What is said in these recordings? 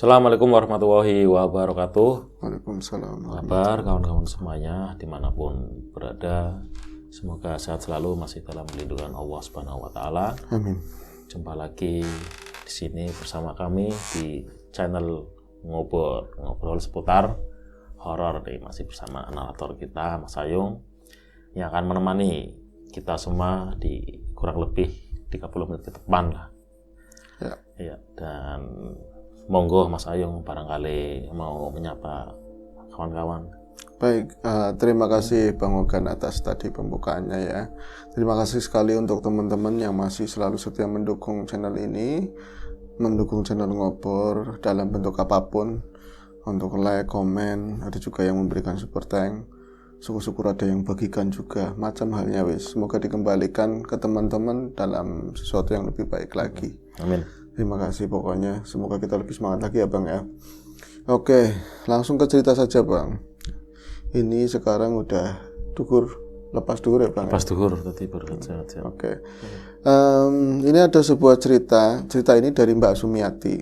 Assalamualaikum warahmatullahi wabarakatuh. Waalaikumsalam. Kabar kawan-kawan semuanya dimanapun berada, semoga sehat selalu, masih dalam lindungan Allah Subhanahu Wa Taala. Amin. Jumpa lagi di sini bersama kami di channel ngobrol seputar horor. Masih bersama narator kita Mas Ayung yang akan menemani kita semua di kurang lebih 30 menit ke depan lah. Ya, dan monggo Mas Ayung barangkali mau menyapa kawan-kawan. Baik, terima kasih Bang Ogan atas tadi pembukaannya ya. Terima kasih sekali untuk teman-teman yang masih selalu setia mendukung channel ini, mendukung channel Ngobor dalam bentuk apapun, untuk like, komen, ada juga yang memberikan super thank, syukur-syukur ada yang bagikan juga, macam halnya wis. Semoga dikembalikan ke teman-teman dalam sesuatu yang lebih baik lagi. Amin. Terima kasih pokoknya, semoga kita lebih semangat lagi ya Bang ya. Oke, langsung ke cerita saja Bang. Ini sekarang udah lepas duhur ya Bang. Lepas duhur tadi baru saja. Oke. Ini ada sebuah cerita ini dari Mbak Sumiati.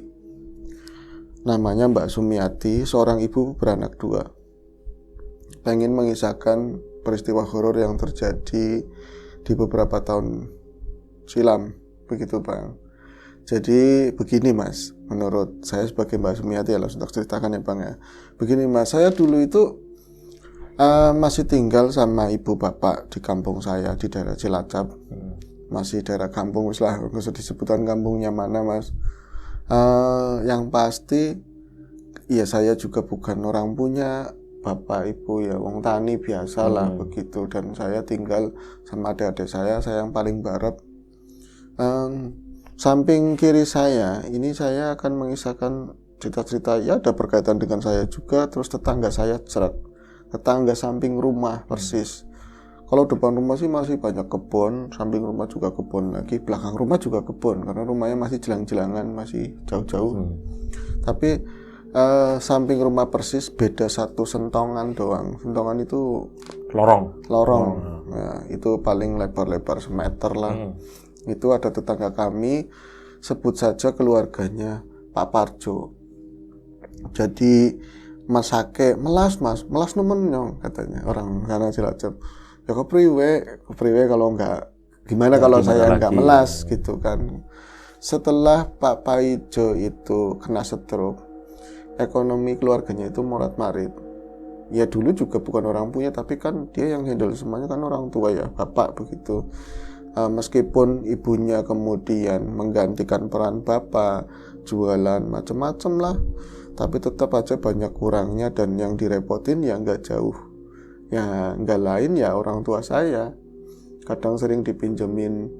Namanya Mbak Sumiati, seorang ibu beranak 2. Pengen mengisahkan peristiwa horor yang terjadi di beberapa tahun silam, begitu Bang. Jadi begini Mas, menurut saya sebagai Mbak Sumiati ya, langsung tak ceritakan ya Bang ya. Begini Mas, saya dulu itu masih tinggal sama ibu bapak di kampung saya di daerah Cilacap. Masih daerah kampung, wis lah, nggak usah disebutkan kampungnya mana Mas. Yang pasti, ya saya juga bukan orang punya, bapak ibu ya wong tani biasa lah begitu. Dan saya tinggal sama adik-adik saya yang paling barat. Samping kiri saya, ini saya akan mengisahkan cerita-cerita ya ada berkaitan dengan saya juga. Terus tetangga saya tetangga samping rumah persis. Kalau depan rumah sih masih banyak kebun, samping rumah juga kebun lagi, belakang rumah juga kebun karena rumahnya masih jelang-jelangan, masih jauh-jauh. Tapi samping rumah persis beda satu sentongan doang. Sentongan itu lorong. Nah, itu paling lebar-lebar semeter lah. Itu ada tetangga kami, sebut saja keluarganya Pak Parjo. Jadi Mas Hake, melas nemen katanya orang sana Cilacap. Ya kepriwe kalau enggak gimana ya, kalau saya enggak melas gitu kan. Setelah Pak Paijo itu kena stroke, ekonomi keluarganya itu morat-marit. Ya dulu juga bukan orang punya, tapi kan dia yang handle semuanya kan orang tua ya, bapak begitu. Meskipun ibunya kemudian menggantikan peran bapak, jualan macam-macam lah, tapi tetap aja banyak kurangnya, dan yang direpotin ya nggak jauh, ya nggak lain ya orang tua saya. Kadang sering dipinjemin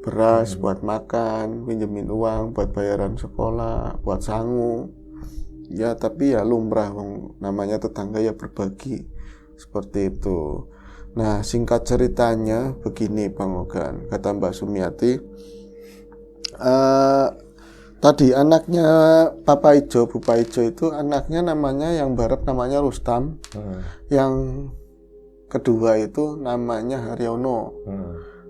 beras buat makan, pinjemin uang buat bayaran sekolah, buat sangu. Ya tapi ya lumrah, namanya tetangga ya berbagi, seperti itu. Nah, singkat ceritanya begini Bang Ogan, kata Mbak Sumiati, tadi anaknya Pak Paijo, Bu Paijo itu anaknya namanya yang barat namanya Rustam, yang kedua itu namanya Haryono.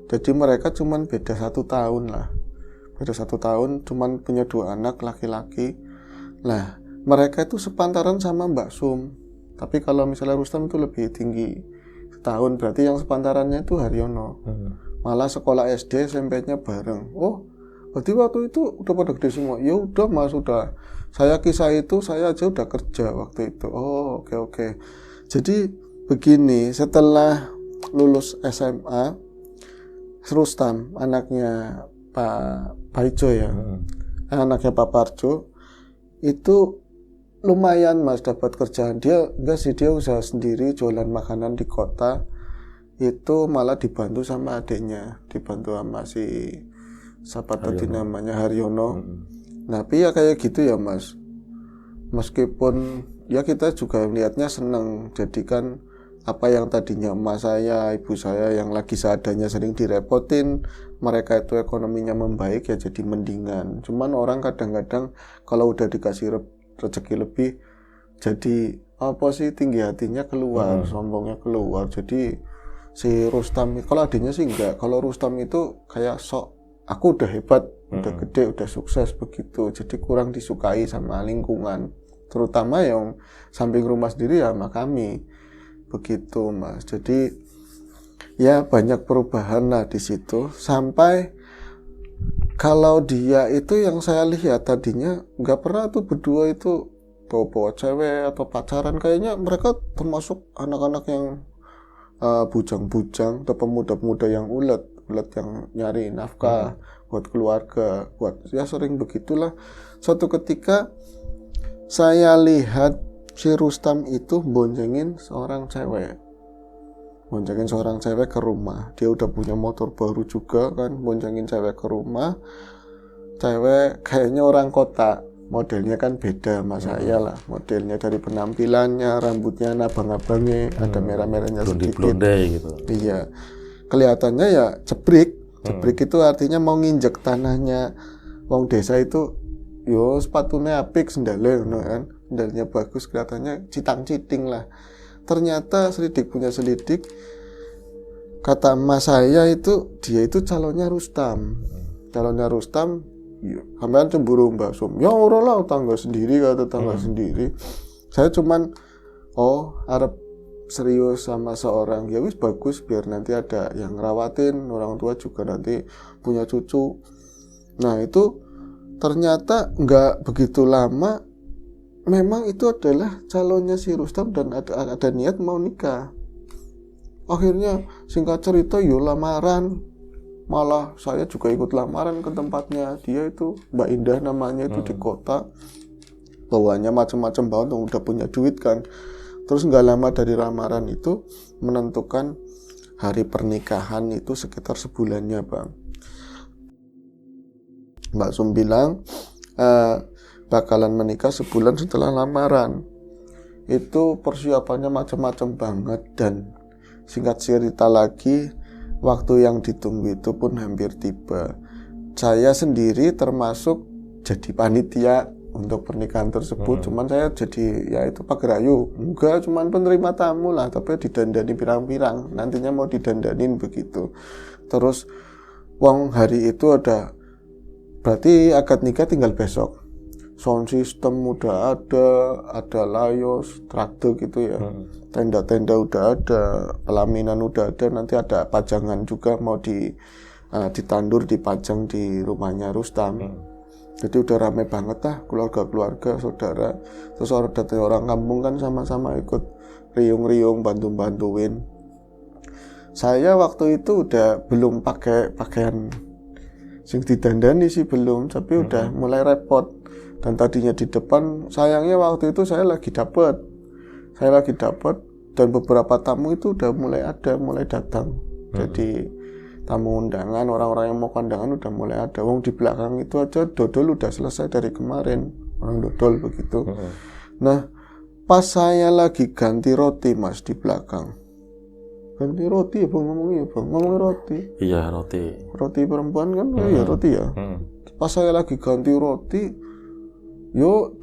Jadi mereka cuman beda 1 tahun lah, beda 1 tahun, cuman punya 2 anak laki-laki. Nah, mereka itu sepantaran sama Mbak Sum, tapi kalau misalnya Rustam itu lebih tinggi tahun, berarti yang sepantarannya itu Haryono. Malah sekolah SD SMP-nya bareng. Oh, berarti waktu itu udah pada gede semua. Ya udah Mas, udah. Saya kisah itu saya aja udah kerja waktu itu. Oh, oke. Jadi begini, setelah lulus SMA, Rustam anaknya Pak Paijo ya, anaknya Pak Parjo itu lumayan Mas dapat kerjaan. Dia usaha sendiri, jualan makanan di kota. Itu malah dibantu sama adiknya, dibantu sama si siapa tadi namanya Haryono. Tapi ya kayak gitu ya Mas, meskipun ya kita juga lihatnya seneng. Jadi kan apa yang tadinya emak saya, ibu saya yang lagi seadanya sering direpotin, mereka itu ekonominya membaik ya jadi mendingan. Cuman orang kadang-kadang kalau udah dikasih rezeki lebih, jadi apa sih, tinggi hatinya keluar, sombongnya keluar. Jadi si Rustam, kalau adiknya sih enggak, kalau Rustam itu kayak sok aku udah hebat, udah gede, udah sukses begitu. Jadi kurang disukai sama lingkungan, terutama yang samping rumah sendiri ya sama kami. Begitu Mas. Jadi ya banyak perubahan lah di situ. Sampai kalau dia itu yang saya lihat tadinya nggak pernah tuh berdua itu bawa-bawa cewek atau pacaran. Kayaknya mereka termasuk anak-anak yang bujang-bujang atau pemuda-pemuda yang ulet yang nyari nafkah buat keluarga, buat ya sering begitulah. Suatu ketika saya lihat si Rustam itu boncengin seorang cewek ke rumah. Dia udah punya motor baru juga kan, boncengin cewek ke rumah. Cewek kayaknya orang kota, modelnya kan beda sama saya lah, modelnya dari penampilannya, rambutnya abang-abangnya, ada merah-merahnya sedikit, blonde gitu. Iya, kelihatannya ya jebrik itu artinya mau nginjek tanahnya wong desa itu. Yo sepatunya apik, sendalnya kan, sendalnya bagus, kelihatannya citang-citing lah. Ternyata selidik punya selidik, kata emas saya itu dia itu calonnya Rustam. Sampean cemburu Mbak Sum, ya ora lah, tangga sendiri kata tangga sendiri. Saya cuman arep serius sama seorang, ya wis bagus, biar nanti ada yang ngerawatin, orang tua juga nanti punya cucu. Nah itu ternyata nggak begitu lama, memang itu adalah calonnya si Rustam dan ada niat mau nikah. Akhirnya singkat cerita lamaran. Malah saya juga ikut lamaran ke tempatnya dia itu, Mbak Indah namanya itu, di kota. Bawaannya macam-macam banget, udah punya duit kan. Terus nggak lama dari lamaran itu menentukan hari pernikahan itu sekitar sebulannya Bang. Mbak Sum bilang bakalan menikah sebulan setelah lamaran. Itu persiapannya macam-macam banget, dan singkat cerita lagi, waktu yang ditunggu itu pun hampir tiba. Saya sendiri termasuk jadi panitia untuk pernikahan tersebut. Cuman saya jadi ya itu pagerayu, enggak cuman penerima tamu lah, tapi didandani pirang-pirang, nantinya mau didandanin begitu. Terus wong hari itu berarti akad nikah tinggal besok. Sound system udah ada layos, traktor gitu ya. Tenda-tenda udah ada, pelaminan udah ada, nanti ada pajangan juga mau ditandur, dipajang di rumahnya Rustam. Jadi udah rame banget lah, keluarga-keluarga, saudara. Terus orang kampung kan sama-sama ikut riung-riung, bantu-bantuin. Saya waktu itu udah belum pakai pakaian sing didandani sih, belum, tapi udah mulai repot. Dan tadinya di depan, sayangnya waktu itu saya lagi dapet, dan beberapa tamu itu udah mulai datang. Jadi tamu undangan, orang-orang yang mau kondangan udah mulai ada. Wong di belakang itu aja dodol udah selesai dari kemarin, orang dodol begitu. Nah, pas saya lagi ganti roti Mas di belakang, ganti roti ya Bang, ngomongnya Bang, ngomongin roti. Iya, roti perempuan kan, ya roti ya. Pas saya lagi ganti roti,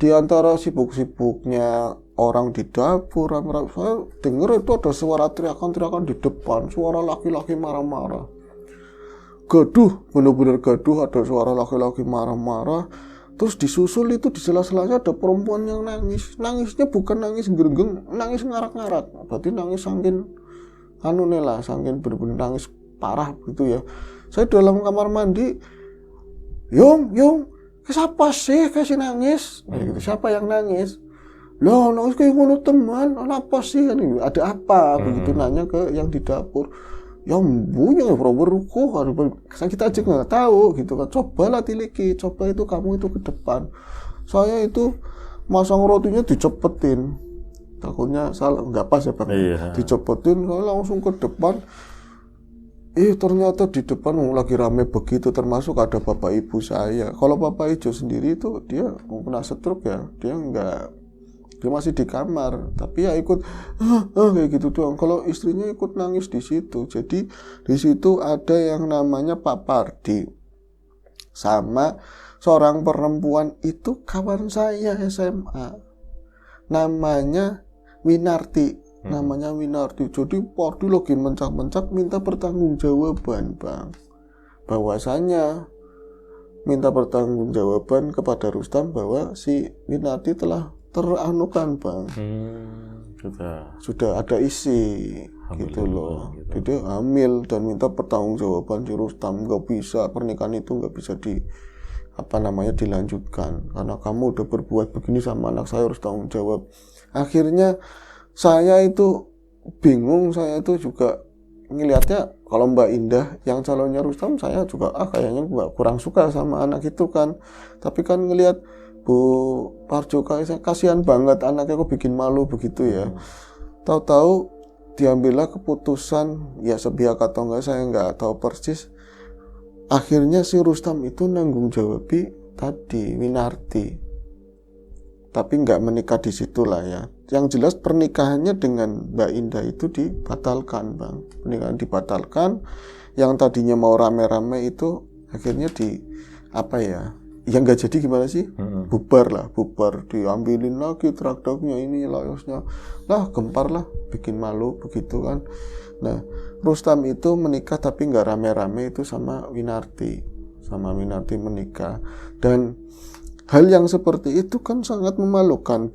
di antara sibuk-sibuknya orang di dapur, saya dengar itu ada suara teriakan-teriakan di depan, suara laki-laki marah-marah. Gaduh, bener-bener gaduh, ada suara laki-laki marah-marah. Terus disusul itu di sela-selanya ada perempuan yang nangis. Nangisnya bukan nangis gerengeng, nangis ngarak-ngarak. Berarti nangis saking saking bener-bener nangis parah gitu ya. Saya dalam kamar mandi, Yung, siapa sih kasih nangis? Gitu. Siapa yang nangis? Loh, nangis kayak ngono teman. Apa sih? Ada apa? Begitu nanya ke yang di dapur. Ya punya berukuh. Kita aja nggak tahu gitu kan. Cobalah tiliki. Coba itu kamu itu ke depan. Saya itu masang rotinya dicepetin. Takutnya salah, nggak pas ya Bang. Iya. Dicepetin, saya langsung ke depan. Ternyata di depan lagi rame begitu, termasuk ada bapak ibu saya. Kalau bapak Ijo sendiri itu dia kena stroke ya, dia masih di kamar, tapi ya ikut kayak gitu doang. Kalau istrinya ikut nangis di situ. Jadi di situ ada yang namanya Pak Pardi sama seorang perempuan itu kawan saya SMA, namanya Winarti. Jadi Pardi lagi mencak-mencak minta pertanggungjawaban Bang, bahwasanya minta pertanggungjawaban kepada Rustam bahwa si Winarti telah teranukan, Bang. Sudah ada isi gitu loh. Jadi hamil dan minta pertanggungjawaban si Rustam, nggak bisa, pernikahan itu nggak bisa dilanjutkan karena kamu udah berbuat begini sama anak saya, harus tanggung jawab. Akhirnya saya itu bingung, saya itu juga ngelihatnya kalau Mbak Indah yang calonnya Rustam, saya juga kayaknya nggak kurang suka sama anak itu kan. Tapi kan ngelihat Bu Parjo kasihan banget anaknya, kok bikin malu begitu ya. Tahu-tahu diambillah keputusan, ya sepihak atau enggak saya nggak tahu persis. Akhirnya si Rustam itu nanggung jawabi tadi Winarti, tapi nggak menikah di situlah ya. Yang jelas pernikahannya dengan Mbak Indah itu dibatalkan, Bang. Pernikahan dibatalkan. Yang tadinya mau rame-rame itu akhirnya yang nggak jadi gimana sih? Bubar, diambilin lagi traktornya, ini layosnya lah, gempar lah, bikin malu begitu kan. Nah, Rustam itu menikah tapi nggak rame-rame itu sama Winarti menikah. Dan hal yang seperti itu kan sangat memalukan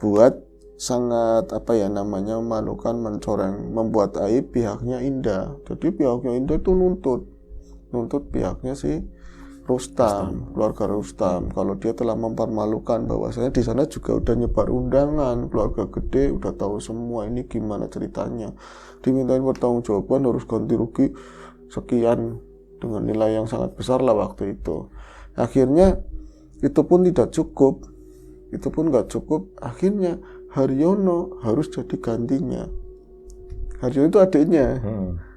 memalukan, mencoreng, membuat aib pihaknya Indah. Jadi pihaknya Indah itu nuntut pihaknya si Rustam, keluarga Rustam, kalau dia telah mempermalukan, bahwasanya di sana juga udah nyebar undangan, keluarga gede udah tahu semua ini gimana ceritanya, dimintain pertanggungjawaban, harus ganti rugi sekian dengan nilai yang sangat besar lah waktu itu. Akhirnya itu pun tidak cukup, nggak cukup. Akhirnya Haryono harus jadi gantinya. Haryono itu adiknya.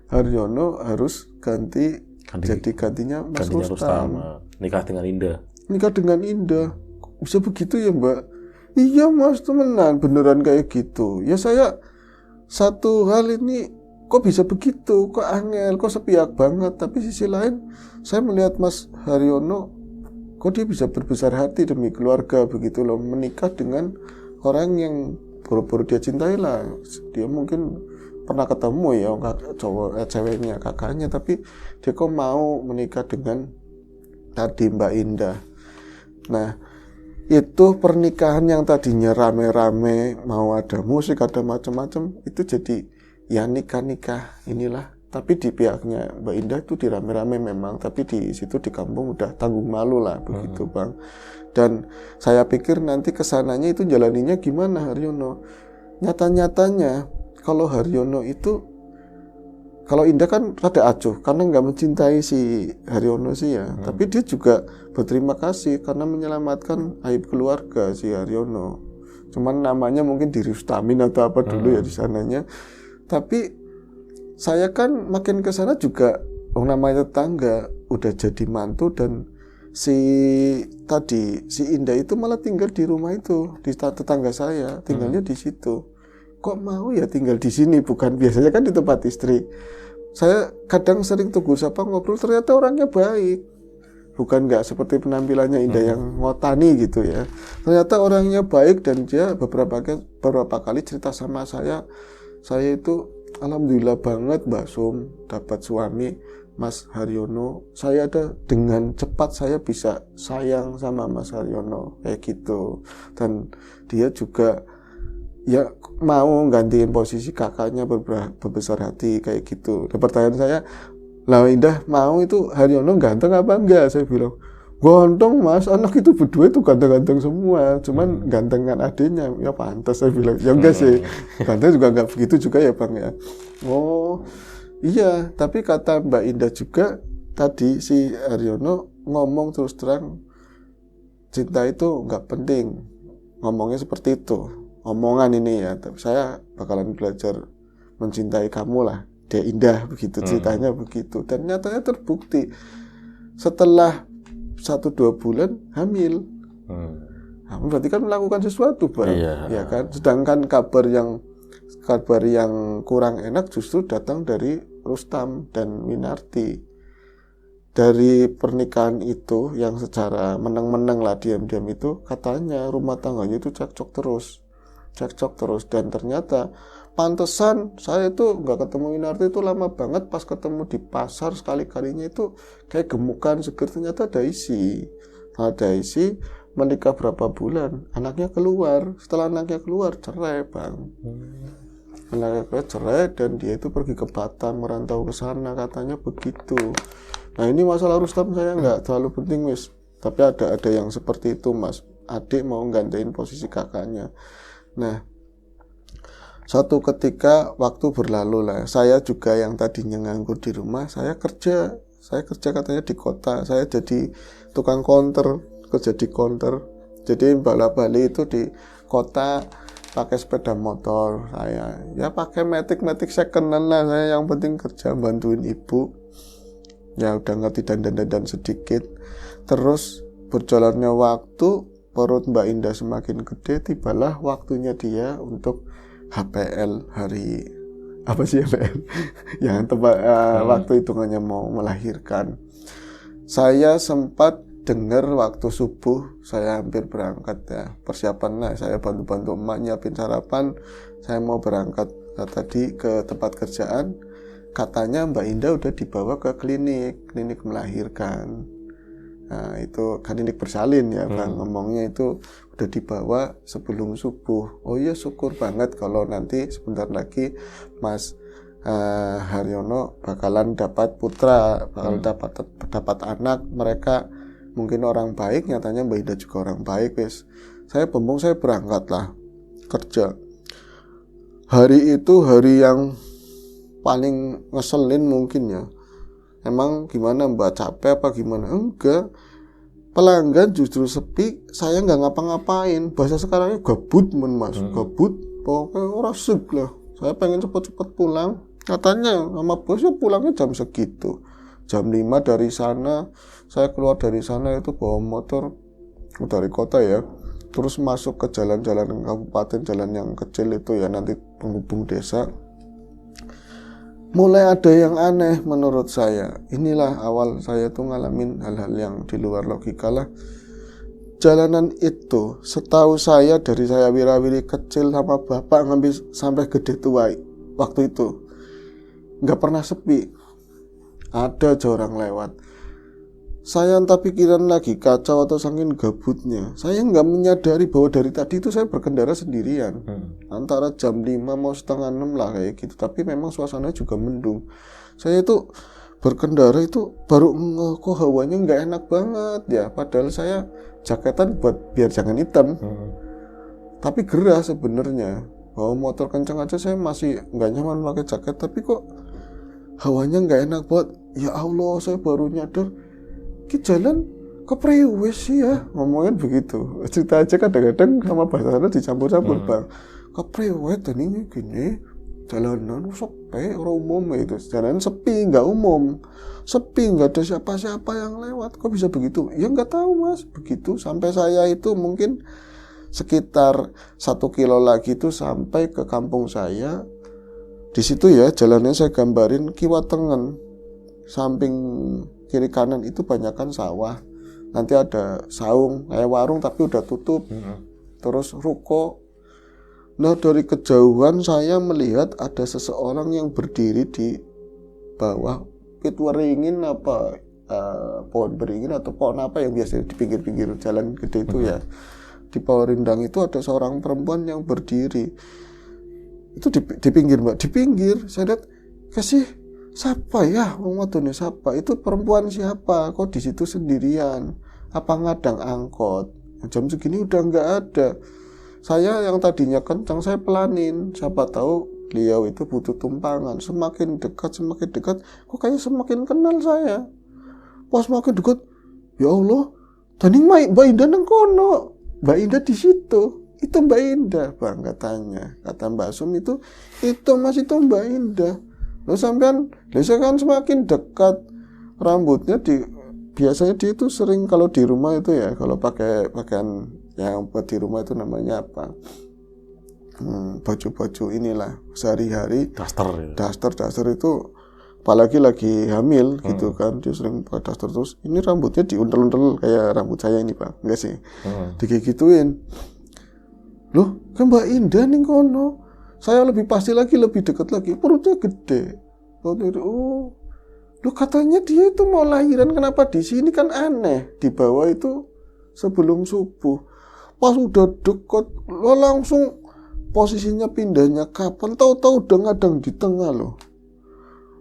Haryono harus jadi gantinya Mas Rustam. Nikah dengan Indah. Bisa begitu ya, Mbak? Iya Mas, temenan beneran kayak gitu. Ya saya satu hal ini kok bisa begitu, kok angel, kok sepihak banget. Tapi sisi lain saya melihat Mas Haryono, kok dia bisa berbesar hati demi keluarga begitu loh, menikah dengan orang yang baru-baru dia cintai lah. Dia mungkin pernah ketemu ya ceweknya, kakaknya, tapi dia kok mau menikah dengan tadi Mbak Indah. Nah, itu pernikahan yang tadinya rame-rame, mau ada musik, ada macam-macam, itu jadi ya nikah inilah. Tapi di pihaknya Mbak Indah itu dirame-rame memang, tapi di situ di kampung udah tanggung malu lah begitu, Bang. Dan saya pikir nanti kesananya itu jalaninya gimana Haryono. Nyata-nyatanya kalau Haryono itu, kalau Indah kan rada acuh karena nggak mencintai si Haryono sih ya, tapi dia juga berterima kasih karena menyelamatkan aib keluarga si Haryono. Cuman namanya mungkin dirustamin atau apa dulu ya di sananya. Tapi saya kan makin ke sana juga namanya tetangga udah jadi mantu, dan si Indah itu malah tinggal di rumah itu, di tetangga saya, tinggalnya di situ. Kok mau ya tinggal di sini, bukan biasanya kan di tempat istri. Saya kadang sering tegur sapa, ngobrol, ternyata orangnya baik, bukan nggak seperti penampilannya Indah yang ngotani gitu ya. Ternyata orangnya baik, dan dia beberapa kali cerita sama saya itu alhamdulillah banget Mbak Sum dapat suami Mas Haryono. Saya dengan cepat saya bisa sayang sama Mas Haryono kayak gitu, dan dia juga ya mau gantiin posisi kakaknya, berbesar hati kayak gitu. Dan pertanyaan saya, lah Indah mau itu Haryono ganteng apa enggak? Saya bilang, ganteng Mas, anak itu berdua itu ganteng-ganteng semua, cuman gantengan adiknya. Ya pantas, saya bilang. Ya enggak sih, ganteng juga enggak begitu juga ya Bang ya. Oh iya, tapi kata Mbak Indah juga tadi, si Haryono ngomong terus terang, cinta itu enggak penting. Ngomongnya seperti itu. Omongan ini ya, tapi saya bakalan belajar mencintai kamu lah, dia Indah begitu, ceritanya begitu. Dan nyatanya terbukti setelah 1-2 bulan hamil. Berarti kan melakukan sesuatu, Bang. Ya kan. Sedangkan kabar yang kurang enak justru datang dari Rustam dan Winarti. Dari pernikahan itu yang secara meneng-meneng lah, diam-diam itu katanya rumah tangganya itu cekcok terus, dan ternyata pantesan saya itu nggak ketemu Winarti itu lama banget. Pas ketemu di pasar sekali-kalinya itu kayak gemukan seger, ternyata ada isi. ada isi, menikah berapa bulan, anaknya keluar. Setelah anaknya keluar, cerai Bang. Anaknya keluar, cerai, dan dia itu pergi ke Batam, merantau ke sana, katanya begitu. Nah ini masalah Rustam saya nggak terlalu penting Wis, tapi ada yang seperti itu Mas, adik mau gantiin posisi kakaknya. Nah suatu ketika waktu berlalu lah, saya juga yang tadinya nganggur di rumah, saya kerja katanya di kota, saya jadi tukang konter, kerja di konter, jadi balik itu di kota, pakai sepeda motor saya, ya pakai matic second-hand lah saya, yang penting kerja bantuin ibu, ya udah ngerti dandan sedikit. Terus berjalannya waktu, perut Mbak Indah semakin gede, tibalah waktunya dia untuk HPL, hari apa sih HPL? Yang tempat waktu hitungannya mau melahirkan. Saya sempat dengar waktu subuh, saya hampir berangkat ya, persiapan lah, saya bantu emak nyiapin sarapan, saya mau berangkat tadi ke tempat kerjaan, katanya Mbak Indah udah dibawa ke klinik melahirkan. Nah itu klinik bersalin ya Bang, ngomongnya itu udah dibawa sebelum subuh. Oh iya, syukur banget kalau nanti sebentar lagi Mas Haryono bakalan dapat putra, bakal dapat anak. Mereka mungkin orang baik, nyatanya Mbak Indah juga orang baik wes. Saya bembong, saya berangkat lah kerja. Hari itu hari yang paling ngeselin mungkin ya. Emang gimana Mbak, capek apa gimana? Enggak, pelanggan justru sepi, saya nggak ngapa-ngapain. Bahasa sekarangnya gabut Mas, gabut, pokoknya orang seg lah. Saya pengen cepet-cepet pulang, katanya sama bosnya pulangnya jam segitu, jam 5 dari sana. Saya keluar dari sana itu bawa motor dari kota ya, terus masuk ke jalan-jalan kabupaten, jalan yang kecil itu ya, nanti penghubung desa. Mulai ada yang aneh menurut saya. Inilah awal saya tuh ngalamin hal-hal yang di luar logika lah. Jalanan itu setahu saya, dari saya wirawiri kecil sama bapak ngambil sampai gede tua, waktu itu nggak pernah sepi, ada aja orang lewat. Saya entah pikiran lagi kacau atau saking gabutnya, saya nggak menyadari bahwa dari tadi itu saya berkendara sendirian. Antara jam 5 mau setengah 6 lah kayak gitu. Tapi memang suasananya juga mendung. Saya itu berkendara itu baru kok hawanya nggak enak banget ya. Padahal saya jaketan buat biar jangan hitam. Tapi gerah sebenarnya. Bawa motor kencang aja saya masih nggak nyaman pakai jaket. Tapi kok hawanya nggak enak banget. Ya Allah, saya baru nyadar ki jalan kepriwes sih ya, ngomongin begitu. Cerita aja kadang-kadang sama bahasanya dicampur-campur Bang. Kepriwes dan ini gini, jalanan sepi, orang umum itu. Jalanan sepi, nggak umum. Sepi, nggak ada siapa-siapa yang lewat. Kok bisa begitu? Ya nggak tahu Mas, begitu. Sampai saya itu mungkin sekitar 1 kilo lagi itu sampai ke kampung saya. Di situ ya jalannya saya gambarin kiwa tengen. Samping kiri kanan itu banyakkan sawah. Nanti ada saung kayak warung tapi udah tutup. Terus ruko. Nah dari kejauhan saya melihat ada seseorang yang berdiri di bawah pit waringin apa pohon beringin atau pohon apa yang biasanya di pinggir-pinggir jalan gede itu ya. Di bawah rindang itu ada seorang perempuan yang berdiri. Itu di pinggir Mbak, di pinggir. Saya lihat, kasih siapa ya, wadone siapa? Itu perempuan siapa? Kok di situ sendirian? Apa ngadang angkot? Jam segini udah nggak ada. Saya yang tadinya kencang saya pelanin. Siapa tahu beliau itu butuh tumpangan. Semakin dekat, kok kayak semakin kenal saya. Pas semakin dekat, ya Allah, tadi Mbak Indah nang kono. Mbak Indah di situ. Itu Mbak Indah, Bang, katanya. Kata Mbak Sum itu Mas, itu Mbak Indah. Lo sampean, saya kan semakin dekat, rambutnya biasanya dia itu sering kalau di rumah itu ya, kalau pakai pakaian yang buat di rumah itu namanya apa? Baju-baju inilah sehari-hari. Daster itu, apalagi lagi hamil gitu kan, dia sering pakai daster terus. Ini rambutnya diuntel-untel kayak rambut saya ini Bang, enggak sih? Digigituin. Loh, kan Mbak Indah nih kono. Saya lebih pasti lagi, lebih dekat lagi, perutnya gede. Oh, loh katanya dia itu mau lahiran, kenapa di sini kan aneh. Di bawah itu sebelum subuh. Pas udah deket, lo langsung posisinya pindahnya kapan, tahu-tahu udah ngadang di tengah loh.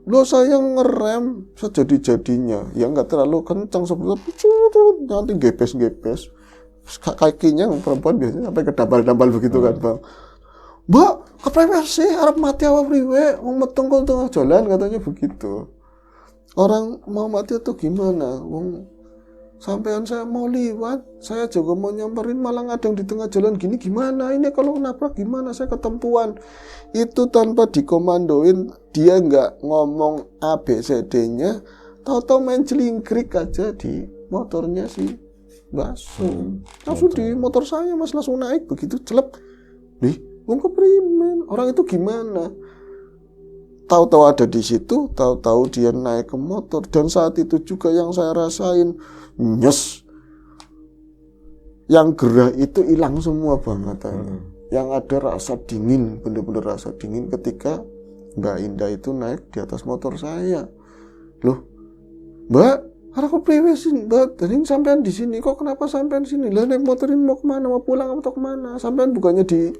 Lo saya ngerem sejadi-jadinya, ya nggak terlalu kencang seperti nanti gepes-gepes. Kakinya perempuan biasanya sampai ke dambal-dambal begitu kan bang. Mbak, keprewes sih, Arab mati apa priwe, mau meteng kok tengah jalan katanya begitu. Orang mau mati atau gimana? Wong sampean saya mau liwat, saya juga mau nyamperin malah ngadang di tengah jalan gini gimana? Ini kalau nabrak gimana? Saya ketempuan. Itu tanpa dikomandoin, dia nggak ngomong ABCD-nya, tahu-tahu main jelingkrik aja di motornya si Basum. Langsung di motor saya mas langsung naik begitu celep. Nih, wong keprimen. Orang itu gimana? Tahu-tahu ada di situ, tahu-tahu dia naik ke motor, dan saat itu juga yang saya rasain nyes. Yang gerah itu hilang semua banget. Yang ada rasa dingin, bener-bener rasa dingin ketika Mbak Indah itu naik di atas motor saya. Loh, Mbak, aku priwe sih Mbak, tadi sampean di sini kok kenapa sampean sini? Lah naik motorin mau kemana? Mau pulang atau kemana? Sampean bukannya di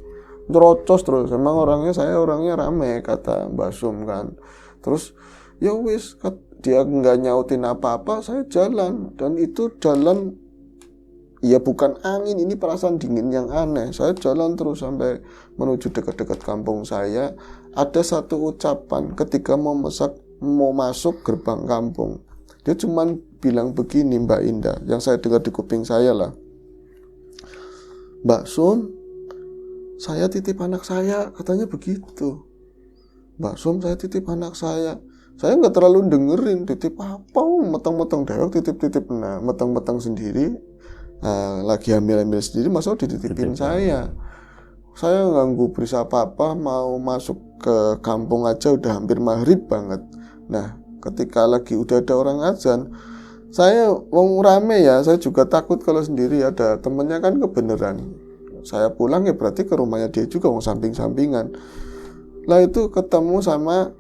terocos terus. Emang saya orangnya rame kata Mbak Sum kan. Terus ya wis dia nggak nyautin apa-apa, saya jalan dan itu jalan ya bukan angin, ini perasaan dingin yang aneh. Saya jalan terus sampai menuju dekat-dekat kampung saya. Ada satu ucapan ketika mau masuk gerbang kampung. Dia cuman bilang begini Mbak Indah, yang saya dengar di kuping saya lah. Mbak Sum, saya titip anak saya, katanya begitu. Mbak Sum, saya titip anak saya. Saya nggak terlalu dengerin titip apa, meteng-meteng dewek titip-titip, nah meteng-meteng sendiri, lagi hamil-hamil sendiri, masa dititipin saya. Saya nggak gubris apa-apa, mau masuk ke kampung aja udah hampir maghrib banget. Nah, ketika lagi udah ada orang azan, saya wong rame ya, saya juga takut kalau sendiri ada temennya kan kebenaran. Saya pulang ya berarti ke rumahnya dia juga, mau samping-sampingan. Lah itu ketemu sama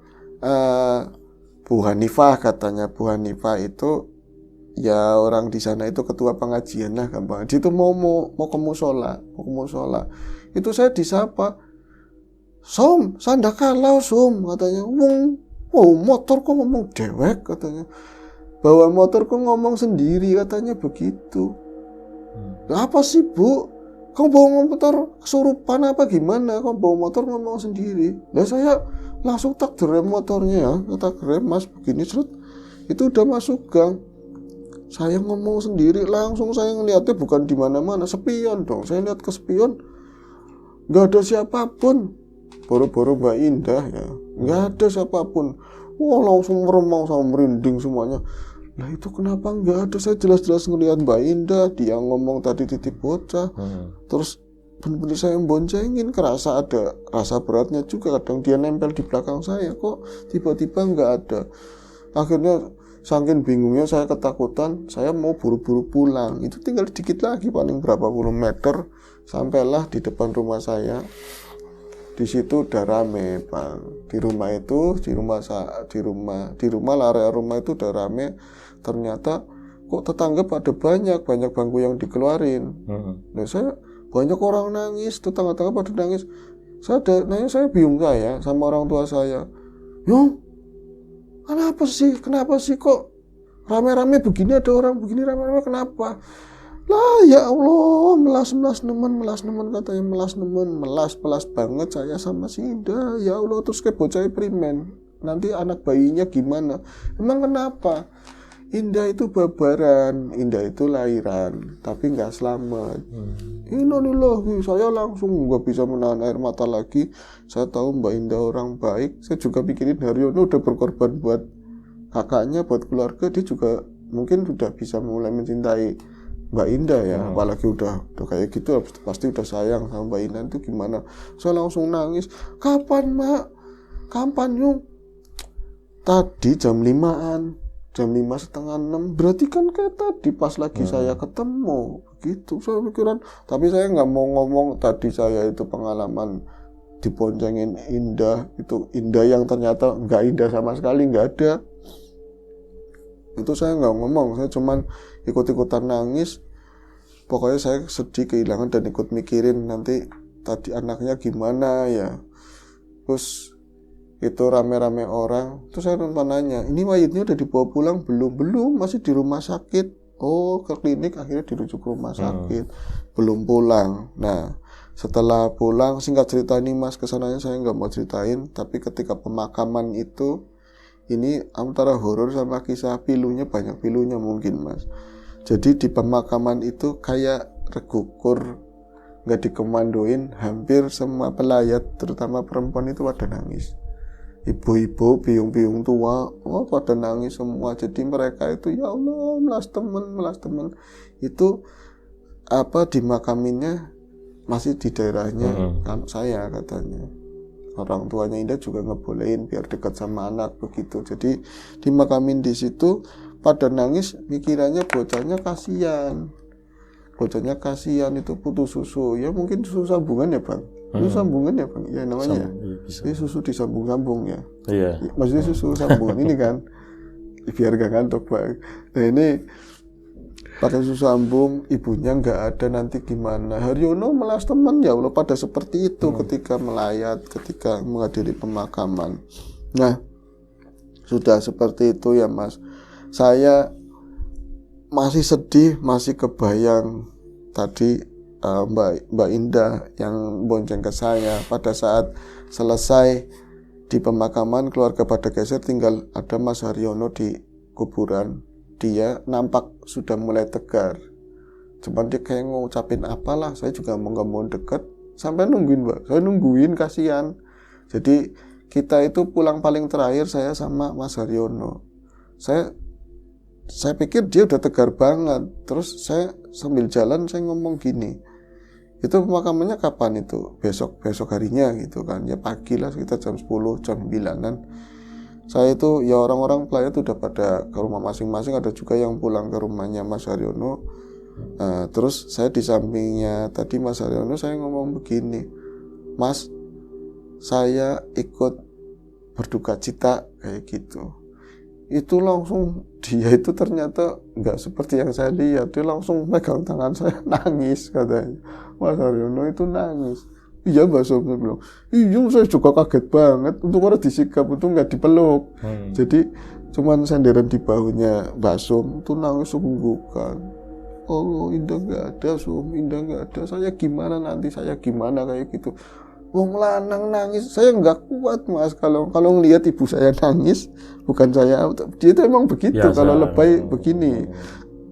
Bu Hanifah, katanya Bu Hanifah itu ya orang di sana itu ketua pengajian lah gampang. Dia itu mau ke musola, Itu saya disapa, Som, sanda kalau Som, katanya. Motor kok ngomong dewek, katanya. Bawa motor kok ngomong sendiri, katanya begitu. Apa sih Bu? Kamu bawa motor kesurupan apa gimana? Kamu bawa motor ngomong sendiri. Lah saya langsung tak rem motornya ya, tak rem mas begini serut. Itu udah masuk gang. Saya ngomong sendiri, langsung saya ngeliatnya bukan di mana-mana, spion dong. Saya lihat ke spion, nggak ada siapapun. Boro-boro Mbak Indah ya, nggak ada siapapun. Wah langsung meremang sama merinding semuanya. Nah itu kenapa nggak ada? Saya jelas-jelas ngelihat Mbak Indah, dia ngomong tadi titip bocah. Terus benar-benar saya boncengin, kerasa ada rasa beratnya juga. Kadang dia nempel di belakang saya, kok tiba-tiba nggak ada. Akhirnya saking bingungnya saya ketakutan, saya mau buru-buru pulang. Itu tinggal dikit lagi, paling berapa puluh meter, sampailah di depan rumah saya. Di situ udah rame, Bang. Di rumah area rumah itu udah rame. Ternyata kok tetangga pada banyak bangku yang dikeluarin. Nah saya banyak orang nangis, tetangga-tetangga pada nangis. Saya bingung saya sama orang tua saya. Yung, kenapa sih kok rame-rame begini, ada orang begini rame-rame, kenapa? Lah ya Allah, melas nemen katanya, melas banget saya sama si Indah. Ya Allah, terus kayak bocah primen. Nanti anak bayinya gimana? Emang kenapa? Indah itu babaran, Indah itu lahiran, tapi nggak selamat. Innalillahi, saya langsung nggak bisa menahan air mata lagi. Saya tahu Mbak Indah orang baik. Saya juga pikirin Haryono udah berkorban buat kakaknya, buat keluarga. Dia juga mungkin sudah bisa mulai mencintai Mbak Indah ya. Apalagi udah kayak gitu, pasti udah sayang sama Mbak Indah. Itu gimana? Saya langsung nangis. Kapan Mak? Kapan Yung? Tadi jam 5-an. Jam 5:30, berarti kan kayak tadi pas lagi saya ketemu begitu. Saya pikiran, tapi saya nggak mau ngomong tadi saya itu pengalaman diboncengin Indah, itu Indah yang ternyata nggak indah sama sekali, nggak ada. Itu saya nggak ngomong, saya cuman ikut-ikutan nangis. pokoknya saya sedih kehilangan dan ikut mikirin nanti tadi anaknya gimana ya. Terus itu rame-rame orang, terus saya nanya, ini mayatnya udah dibawa pulang belum, masih di rumah sakit. Oh, ke klinik, akhirnya dirujuk ke rumah sakit, belum pulang. Nah, setelah pulang, singkat cerita ini Mas, kesananya saya nggak mau ceritain, tapi ketika pemakaman itu, ini antara horor sama kisah pilunya, banyak pilunya mungkin Mas. Jadi di pemakaman itu kayak regukur, nggak dikemandoin, hampir semua pelayat, terutama perempuan itu pada nangis. Ibu-ibu, biung-biung tua, pada nangis semua. Jadi mereka itu, ya Allah, melas temen. Itu dimakaminnya masih di daerahnya saya katanya. Orang tuanya Indah juga ngebolehin biar dekat sama anak begitu. Jadi dimakamin di situ, pada nangis, mikirannya bocahnya kasihan itu putus susu. Ya mungkin susu sambungan ya Bang. Susu sambungan ya Bang, ya namanya ini susu disambung-sambung ya. Iya. Maksudnya susu sambungan ini kan, biar gak ngantuk Bang. Nah ini pakai susu sambung, ibunya nggak ada, nanti gimana? Haryono melas teman, ya Allah, pada seperti itu ketika melayat, ketika menghadiri pemakaman. Nah sudah seperti itu ya Mas. Saya masih sedih, masih kebayang tadi Mbak Indah yang bonceng ke saya pada saat selesai di pemakaman, keluarga pada geser, tinggal ada Mas Haryono di kuburan. Dia nampak sudah mulai tegar, cuman dia kayak ngucapin apalah, saya juga nggak mau deket, sampai nungguin Mbak, saya nungguin, kasihan. Jadi kita itu pulang paling terakhir saya sama Mas Haryono. Saya pikir dia udah tegar banget. Terus saya sambil jalan saya ngomong gini, itu pemakamannya kapan itu? Besok harinya gitu kan. Ya pagi lah, sekitar jam 10, jam 9-an. Saya itu ya orang-orang pelayat udah pada ke rumah masing-masing. Ada juga yang pulang ke rumahnya Mas Haryono. Terus saya di sampingnya tadi Mas Haryono, saya ngomong begini, Mas, saya ikut berduka cita kayak gitu. Itu langsung dia itu ternyata nggak seperti yang saya lihat. Dia langsung megang tangan saya, nangis katanya. Mas Haryono itu nangis. Iya Mbak Som, saya bilang, iya saya juga kaget banget. Untuk orang disikap itu nggak dipeluk. Jadi cuman senderan di bahunya Mbak Som itu nangis sungguhkan. Oh Indah nggak ada Som, Indah nggak ada. Saya gimana nanti, saya gimana kayak gitu. Wong lanang nangis, saya nggak kuat Mas kalau ngelihat ibu saya nangis, bukan saya, dia itu emang begitu biasa, kalau lebay begini,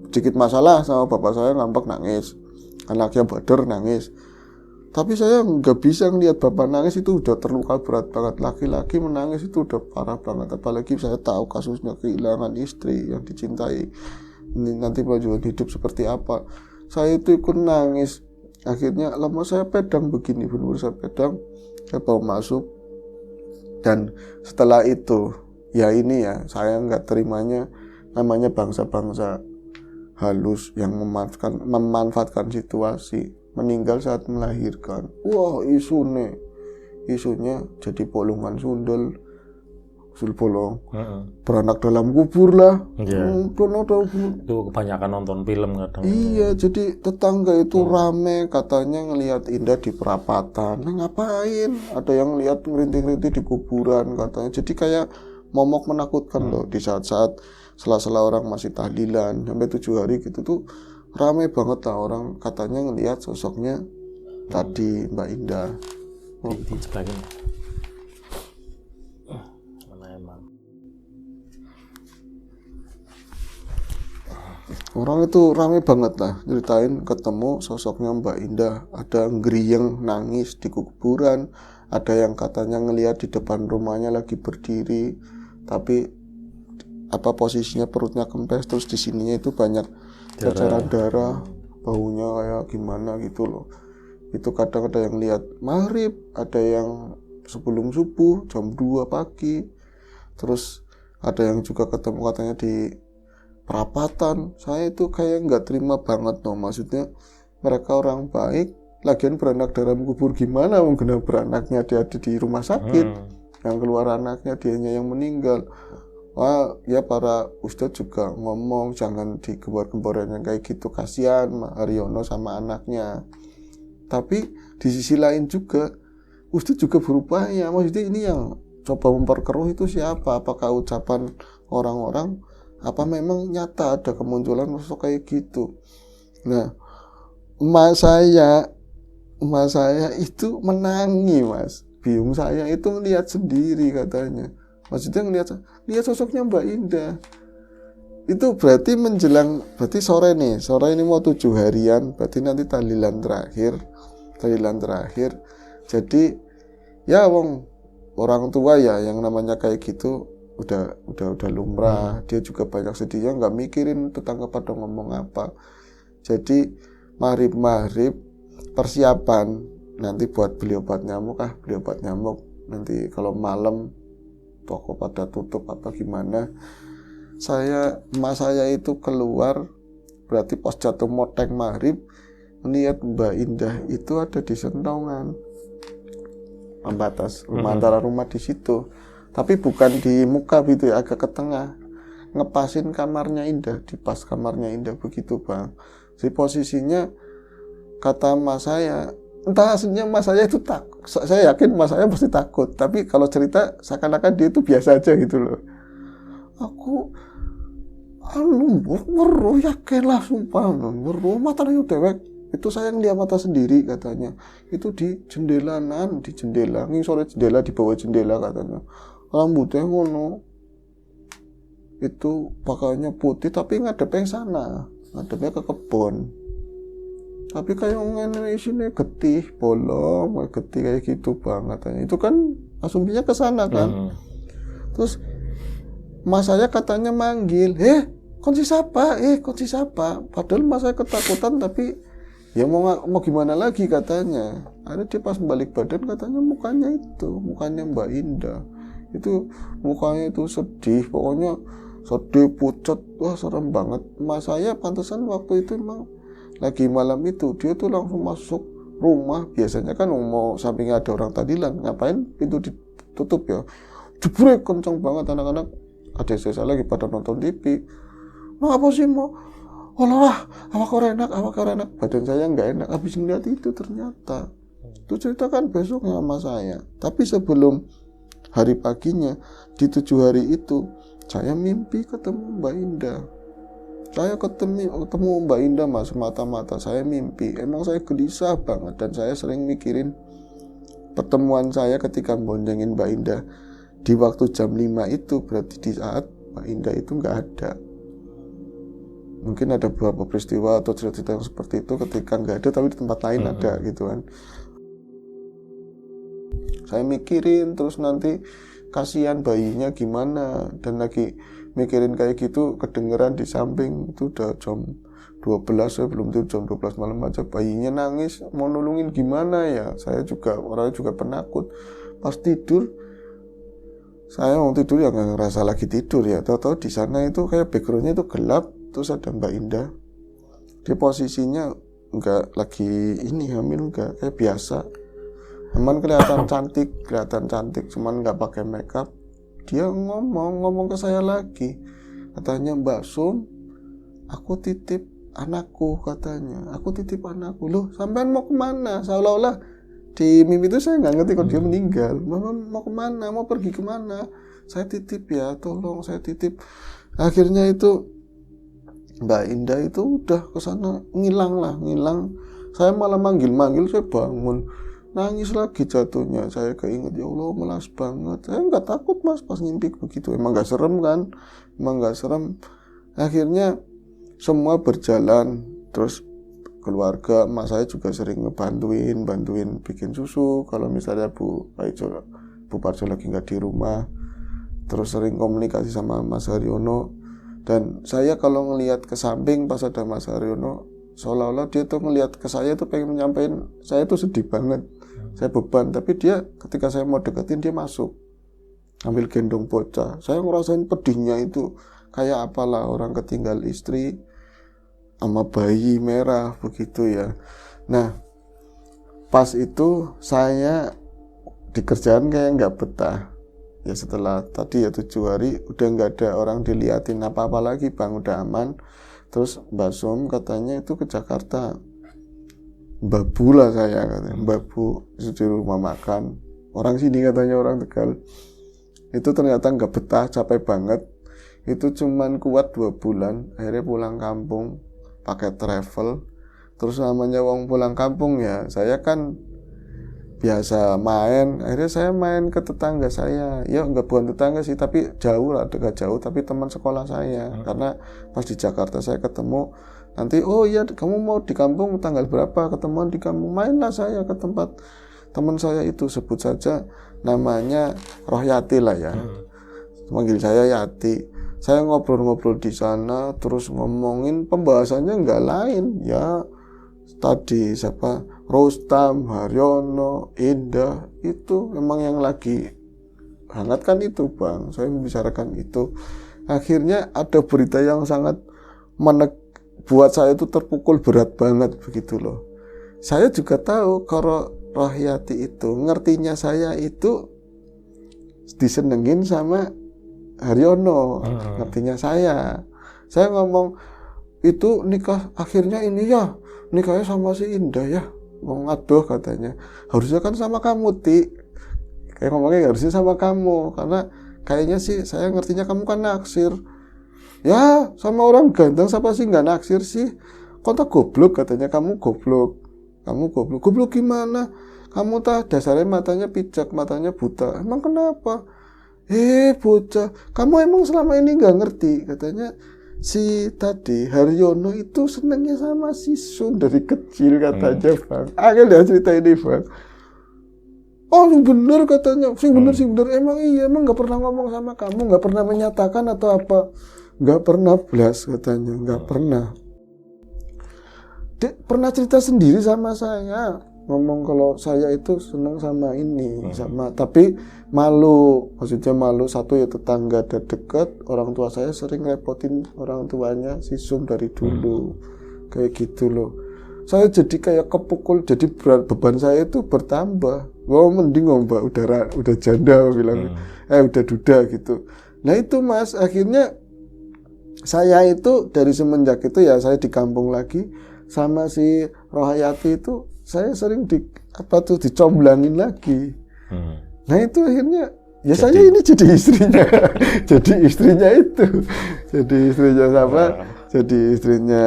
sedikit masalah sama bapak saya ngambek nangis, anaknya Badar nangis, tapi saya nggak bisa ngelihat bapak nangis, itu udah terluka berat banget. Laki-laki menangis itu udah parah banget, apalagi saya tahu kasusnya kehilangan istri yang dicintai, ini nanti perjuangan hidup seperti apa. Saya itu ikut nangis. Akhirnya lama saya pedang begini, benar saya pedang, saya bawa masuk. Dan setelah itu, ya ini ya, saya nggak terimanya, namanya bangsa-bangsa halus yang memanfaatkan situasi, meninggal saat melahirkan. Wah, isunya jadi bolongan sundel, bolong, beranak dalam kubur lah. Itu kebanyakan nonton film kadang. Iya, jadi tetangga itu rame, katanya ngelihat Indah di perapatan. Nah, ngapain? Ada yang lihat ngerintih-ngerintih di kuburan katanya. Jadi kayak momok menakutkan loh di saat-saat sela-sela orang masih tahlilan sampai 7 hari gitu tuh rame banget lah orang katanya ngelihat sosoknya tadi Mbak Indah. Di sebelah ini. Orang itu rame banget lah ceritain ketemu sosoknya Mbak Indah. Ada ngeriyeng nangis di kuburan, ada yang katanya ngelihat di depan rumahnya lagi berdiri, tapi posisinya perutnya kempes, terus di sininya itu banyak cacaran darah, baunya kayak gimana gitu loh. Itu kadang ada yang lihat maghrib, ada yang sebelum subuh jam 2 pagi, terus ada yang juga ketemu katanya di perapatan. Saya itu kayak nggak terima banget loh, maksudnya mereka orang baik, lagian beranak dalam kubur gimana, mungkin beranaknya dia ada di rumah sakit, yang keluar anaknya dianya yang meninggal. Wah, ya para ustadz juga ngomong jangan digembor-gemborin yang kayak gitu, kasihan Haryono sama anaknya. Tapi di sisi lain juga ustadz juga berupaya. Maksudnya ini yang coba memperkeruh itu siapa? Apakah ucapan orang-orang, apa memang nyata ada kemunculan sosok kayak gitu? Nah, emak saya itu menangi, Mas. Biung saya itu ngelihat sendiri katanya. Maksudnya lihat sosoknya Mbak Indah. Itu berarti berarti sore ini mau 7 harian, berarti nanti tahlilan terakhir. Jadi ya orang tua ya yang namanya kayak gitu udah lumrah. Dia juga banyak sedihnya, nggak mikirin tetangga pada ngomong apa. Jadi maghrib persiapan nanti buat beli obat nyamuk nanti kalau malam toko pada tutup apa gimana. Emak saya itu keluar, berarti pas jatuh moteng maghrib melihat Mbak Indah itu ada di sentongan pembatas rumah, antara rumah di situ, tapi bukan di muka gitu ya, agak ke tengah, ngepasin kamarnya Indah, di pas kamarnya Indah begitu Bang. Jadi posisinya kata mas saya, entah aslinya mas saya itu saya yakin mas saya pasti takut, tapi kalau cerita seakan-akan dia itu biasa aja gitu loh. Aku weruh yakin lah sumpah, weruh matanya dewek. Itu saya ngeliat mata sendiri katanya. Itu di jendela, sore jendela, di bawah jendela katanya. Rambutnya ngono. Itu pakaiannya putih tapi ngadepnya sana, ngadepnya ke kebun. Tapi kayak ngene sini getih, bolong, getih kayak gitu Bang katanya. Itu kan asumsinya ke sana kan. Terus mas saya katanya manggil, kunci siapa? Padahal mas saya ketakutan, tapi ya mau gimana lagi katanya. Ada dia pas balik badan katanya mukanya Mbak Indah. Itu mukanya itu sedih, pokoknya sedih pucat, wah serem banget. Mas saya pantesan waktu itu emang lagi malam itu dia tuh langsung masuk rumah. Biasanya kan mau sampingnya ada orang tahlilan, ngapain pintu ditutup ya, jebrek kenceng banget. Anak-anak ada saya lagi pada nonton TV, mau apa sih mau awak enak, badan saya nggak enak habis ngeliat itu. Ternyata itu cerita kan besoknya sama saya. Tapi sebelum hari paginya di 7 hari itu saya mimpi ketemu Mbak Indah. Saya ketemu Mbak Indah Mas, mata-mata saya mimpi. Emang saya gelisah banget dan saya sering mikirin pertemuan saya ketika boncengin Mbak Indah di waktu jam 5 itu, berarti di saat Mbak Indah itu nggak ada. Mungkin ada beberapa peristiwa atau cerita yang seperti itu ketika nggak ada tapi di tempat lain ada gitu kan. Saya mikirin terus nanti kasihan bayinya gimana, dan lagi mikirin kayak gitu kedengeran di samping itu udah jam 12, saya belum tidur, jam 12 malam aja bayinya nangis, mau nulungin gimana ya. Saya juga orangnya juga penakut. Pas tidur saya mau tidur ya nggak ngerasa lagi tidur ya, tahu-tahu di sana itu kayak backgroundnya itu gelap, terus ada Mbak Indah di posisinya nggak lagi hamil, nggak, kayak biasa. Cuman kelihatan cantik, cuman nggak pakai makeup. Dia ngomong ke saya lagi, katanya Mbak Sum, aku titip anakku katanya. Loh, sampean mau kemana? Seolah-olah di mimpi itu saya nggak ngerti kalau dia meninggal. Mama mau kemana? Mau pergi kemana? Saya titip ya, tolong saya titip. Akhirnya itu Mbak Indah itu udah kesana, ngilang. Saya malah manggil, saya bangun, nangis lagi jatuhnya. Saya keinget, ya Allah melas banget. Saya nggak takut Mas pas ngimpi begitu. Emang nggak serem kan? Akhirnya semua berjalan. Terus keluarga, emak saya juga sering bantuin bikin susu kalau misalnya Bu Parjo lagi nggak di rumah. Terus sering komunikasi sama Mas Haryono. Dan saya kalau ngelihat ke samping pas ada Mas Haryono, seolah-olah dia tuh ngelihat ke saya tuh pengen nyampein saya tuh sedih banget, saya beban. Tapi dia ketika saya mau deketin dia masuk ambil gendong bocah. Saya ngerasain pedihnya itu kayak apalah orang ketinggal istri sama bayi merah begitu ya. Nah pas itu saya di kerjaan kayak nggak betah Ya setelah tadi ya 7 hari udah nggak ada orang diliatin apa-apa lagi Bang, udah aman. Terus Mbak Som katanya itu ke Jakarta. Mbak Bu lah saya katanya, Mbak Bu itu di rumah makan. Orang sini katanya, orang Tegal. Itu ternyata nggak betah, capek banget. Itu cuman kuat 2 bulan, akhirnya pulang kampung pakai travel. Terus namanya wong pulang kampung ya, saya kan biasa main, akhirnya saya main ke tetangga saya. Ya nggak, bukan tetangga sih, tapi jauh lah, dekat jauh, tapi teman sekolah saya. Karena pas di Jakarta saya ketemu, nanti oh iya kamu mau di kampung tanggal berapa, ketemuan di kampung, mainlah saya ke tempat teman saya itu, sebut saja namanya Rohyati lah ya, manggil saya Yati. Saya ngobrol-ngobrol di sana, terus ngomongin pembahasannya nggak lain ya, tadi siapa, Rustam, Haryono, Indah, itu memang yang lagi hangat kan itu Bang. Saya membicarakan itu. Akhirnya ada berita yang sangat buat saya itu terpukul berat banget begitu loh. Saya juga tahu kalau Rohyati itu ngertinya saya itu disenengin sama Haryono, ngertinya saya. Saya ngomong itu nikah akhirnya ini ya, nikahnya sama si Indah ya. Ngomong aduh katanya, harusnya kan sama kamu Ti, kayak ngomongnya harusnya sama kamu, karena kayaknya sih saya ngertinya kamu kan naksir. Ya sama orang ganteng siapa sih nggak naksir sih, kontak goblok katanya, kamu goblok gimana, kamu dasarnya matanya pijak, matanya buta, emang kenapa? Bocah, kamu emang selama ini nggak ngerti katanya. Si tadi Haryono itu senangnya sama si Sun dari kecil katanya Bang. Agak dah cerita ini Bang. Oh yang bener katanya, sing bener. Emang iya, emang nggak pernah ngomong sama kamu, nggak pernah menyatakan atau apa, nggak pernah blas katanya, nggak pernah. Dia pernah cerita sendiri sama saya, ngomong kalau saya itu senang sama ini, sama, tapi malu, maksudnya malu satu ya tetangga dekat, orang tua saya sering repotin orang tuanya si Sum dari dulu, kayak gitu loh. Saya jadi kayak kepukul, jadi beban saya itu bertambah. Wah mending Mbak udah janda bilang, udah duda gitu. Nah itu Mas, akhirnya saya itu dari semenjak itu ya saya di kampung lagi sama si Rohyati itu saya sering dicomblangin lagi. Nah itu akhirnya ya saya ini jadi istrinya, jadi istrinya siapa? Jadi istrinya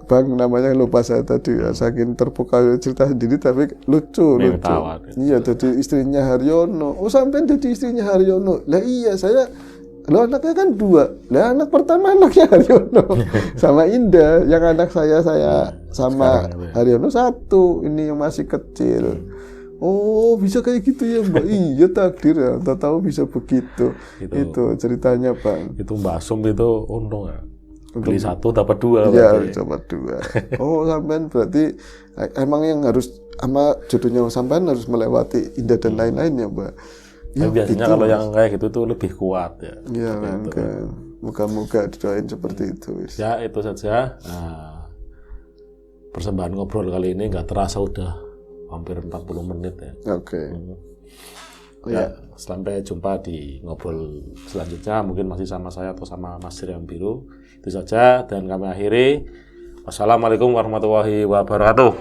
Bang namanya lupa saya tadi ya, saking terpukau cerita sendiri tapi lucu. Iya, jadi istrinya Haryono. Oh sampai jadi istrinya Haryono. Lah iya saya, lo anaknya kan 2. Lah anak pertama anaknya Haryono sama Indah. Yang anak saya sama Haryono 1. Ini yang masih kecil. Oh bisa kayak gitu ya Mbak. Iya takdir ya. Tak tahu bisa begitu. Itu ceritanya Bang. Itu Mbak Sum itu untung ya. Beli 1 dapat 2. Iya dapat 2. Oh sampean berarti emang yang harus sama jodohnya sampean harus melewati Indah dan lain-lainnya Mbak. Ya, biasanya gitu, kalau yang kayak gitu tuh lebih kuat ya. Iya kan. Moga-moga didoain seperti itu. Ya itu saja. Persembahan ngobrol kali ini nggak terasa udah hampir 40 menit ya. Oke. Ya, sampai jumpa di ngobrol selanjutnya. Mungkin masih sama saya atau sama Mas Riam Biru. Itu saja dan kami akhiri. Wassalamualaikum warahmatullahi wabarakatuh.